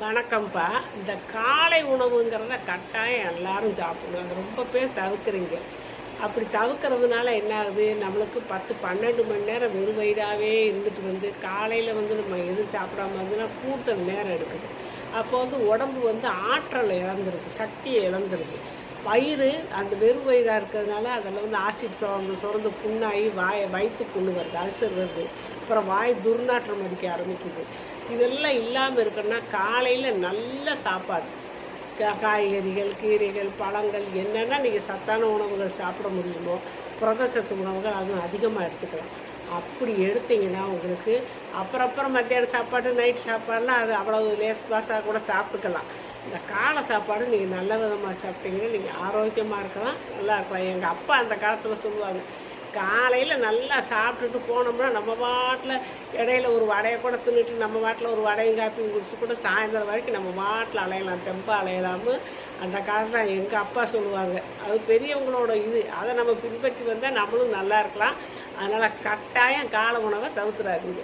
வணக்கம்ப்பா. இந்த காலை உணவுங்கிறத கட்டாயம் எல்லாரும் சாப்பிடணும். அது ரொம்ப பேர் தவிர்க்கிறீங்க. அப்படி தவிர்க்கிறதுனால என்ன ஆகுது, நம்மளுக்கு 10, 12 மணி நேரம் வெறும் வயிறாவே இருந்துட்டு காலையில் நம்ம எதுவும் சாப்பிடாம இருந்ததுன்னா கூடுதல் நேரம் எடுக்குது. அப்போ உடம்பு ஆற்றலை இழந்துருது, சக்தியை இழந்துருது. வயிறு அந்த வெறும் வயிறாக இருக்கிறதுனால அதில் ஆசிட் சுரந்து சுரந்து புண்ணாகி வயிற்று புண்ணு வருது, அல்சர் வருது. அப்புறம் வாய் துர்நாற்றம் அடிக்க ஆரம்பிக்குது. இதெல்லாம் இல்லாமல் இருக்கணும்னா காலையில் நல்ல சாப்பாடு, காய்கறிகள், கீரைகள், பழங்கள் என்னென்னா நீங்கள் சத்தான உணவுகள் சாப்பிட முடியுமோ, புரதச்சத்து உணவுகள் அதுவும் அதிகமாக எடுத்துக்கலாம். அப்படி எடுத்திங்கன்னா உங்களுக்கு அப்புறம் மத்தியான சாப்பாடு, நைட் சாப்பாடுலாம் அது அவ்வளவு லேஸ் பாஸாக கூட சாப்பிட்டுக்கலாம். இந்த காலை சாப்பாடு நீங்கள் நல்ல விதமாக சாப்பிட்டீங்கன்னா நீங்கள் ஆரோக்கியமாக இருக்கலாம், நல்லா இருக்கலாம். எங்கள் அப்பா அந்த காலத்தில் சொல்லுவாங்க, காலையில் நல்லா சாப்பிட்டுட்டு போனோம்னா நம்ம பாட்டில் இடையில ஒரு வடையை கூட தின்னுட்டு நம்ம பாட்டில் ஒரு வடையும் காப்பியும் குடிச்சு கூட சாயந்தரம் வரைக்கும் நம்ம பாட்டில் அலையலாம், தெம்பாக அலையலாம்னு அந்த காலத்தில் எங்கள் அப்பா சொல்லுவாங்க. அது பெரியவங்களோட அதை நம்ம பின்பற்றி வந்தால் நம்மளும் நல்லா இருக்கலாம். அதனால் கட்டாயம் காலை உணவை தவிர்த்துடாதீங்க.